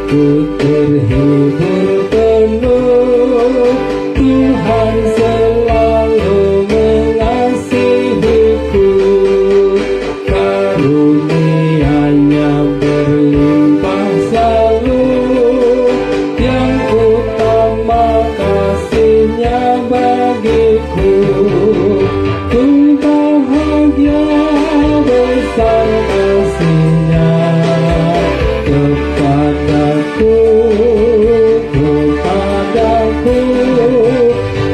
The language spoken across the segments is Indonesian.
Ku terhibur penuh, Tuhan selalu mengasihiku. Karunia-Nya berlimpah selalu, yang utama kasih-Nya bagiku. Ku bahagia besar kasih-Nya kepadaku, kepadaku.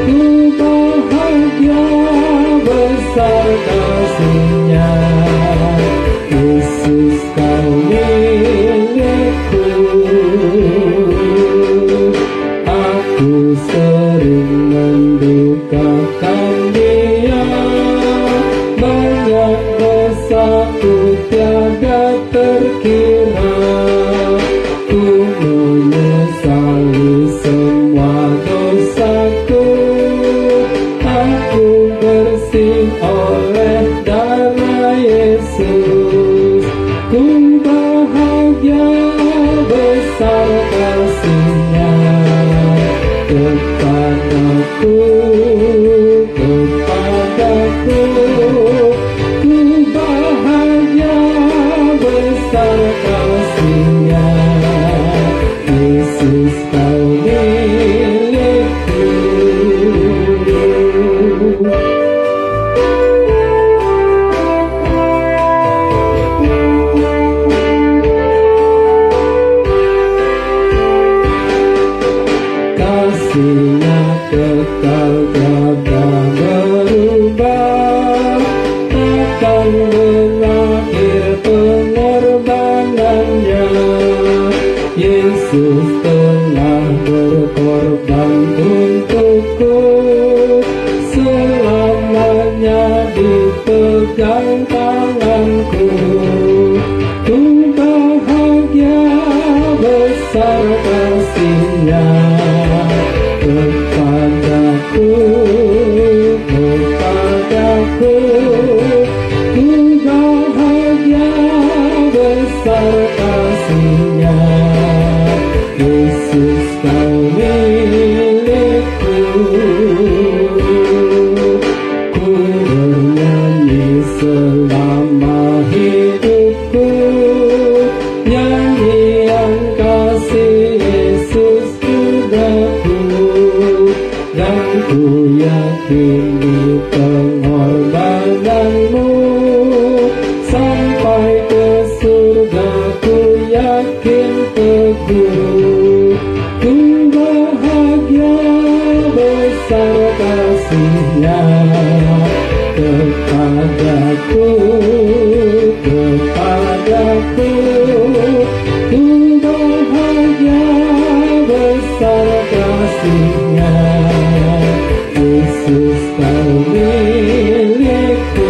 Ku bahagia besar kasih-Nya, Yesus kau milikku. Aku sering mendukakan Dia, banyak dosaku tiada terkira. Ku menyesali semua dosaku, aku bersih oleh darah Yesus. Ku bahagia besar kasih-Nya kepadaku, kepadaku. Ku bahagia besar kasih-Nya, Yesus kau milikku. Kasih-Nya kekal tiada berubah, takkan berakhir pengorbanannya. Yesus telah berkorban untukku, selamanya dipegang tanganku. Ku bahagia besar kasih-Nya kepadaku, kepadaku. Ku bahagia besar kasih-Nya, Yesus kau milikku. Ku bernyanyi selama hidupku, nyanyian kasih Yesus Tuhanku. Dan ku yakin di pengorbanan-Mu, sampai ke surga ku yakin teguh. Ku bahagia besar kasih-Nya kepadaku, kepadaku. Ku bahagia besar kasih-Nya, Yesus kau milikku.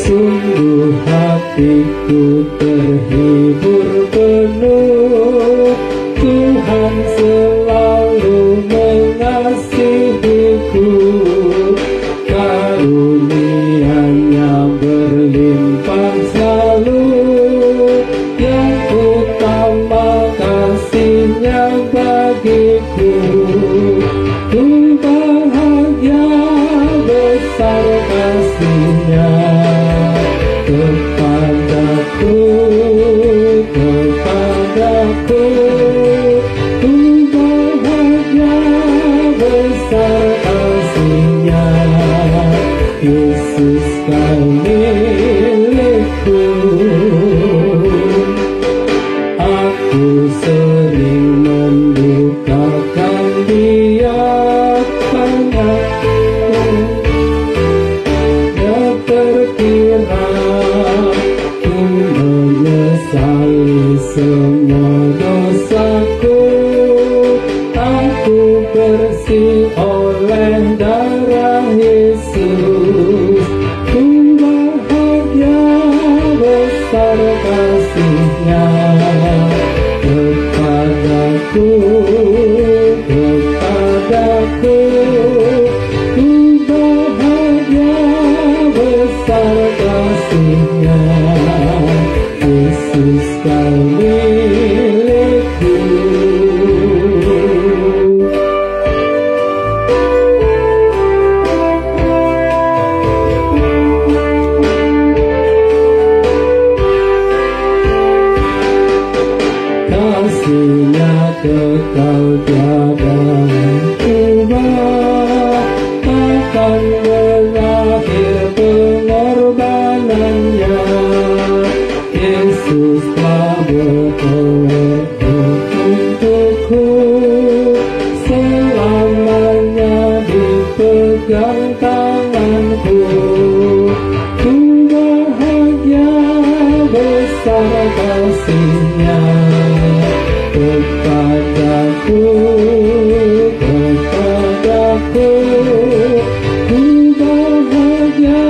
Sungguh hatiku terhibur penuh, Tuhan selalu mengasihiku. Karunia-Nya berlimpah selalu, yang utama kasih-Nya bagiku. Ku bahagia besar kasih-Nya kepadaku, kepadaku. Ku bahagia besar kasih-Nya, Yesus kau milikku. Aku sering mendukakan Dia, banyak terkira. Ku menyesali semua dosaku, aku bersih oleh darah Yesus. Ku bahagia besar kasih-Nya kepadaku, kepadaku. kekal tiada berubah, akan berakhir pengorbanannya. Yesus telah berkorban untukku, selamanya dipegang tanganku. Ku bahagia besar kasih-Nya kepadaku, kepadaku. Ku bahagia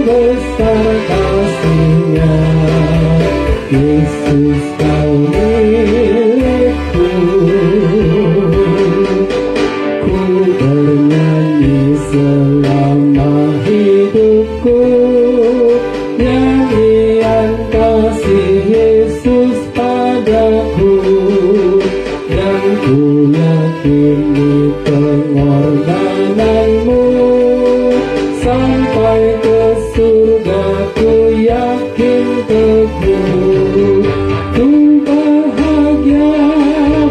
besar kasih-Nya, Yesus kau milikku. Ku bernyanyi selama hidupku, nyanyian kasih Yesus padaku. Dan ku yakin di pengorbananmu, sampai ke surga ku yakin teguh. Ku bahagia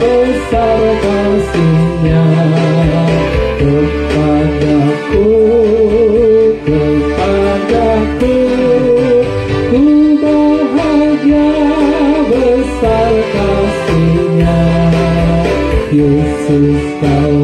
besar kasih-Nya kepadaku, kepadaku. Ku bahagia besar kasih-Nya, Yesus kau